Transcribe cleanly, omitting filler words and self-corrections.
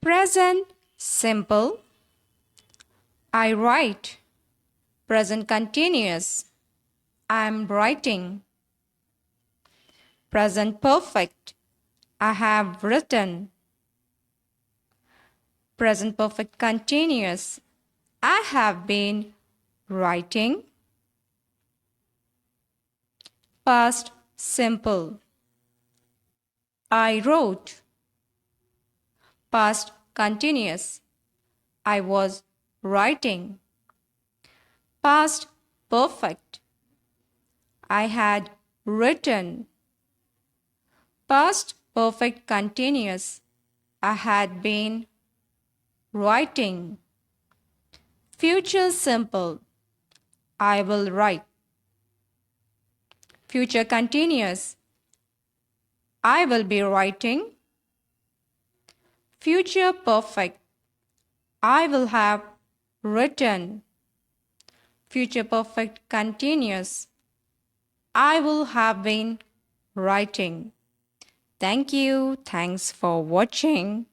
Present simple. I write. Present continuous. I'm writing. Present perfect. I have written. Present perfect continuous. I have been writing. Past simple. I wrote. Past continuous. I was writing. Past perfect. I had written. Past perfect continuous. I had been writing. Future simple. I will write. Future continuous. I will be writing. Future perfect. I will have written. Future perfect continuous. I will have been writing. Thank you. Thanks for watching.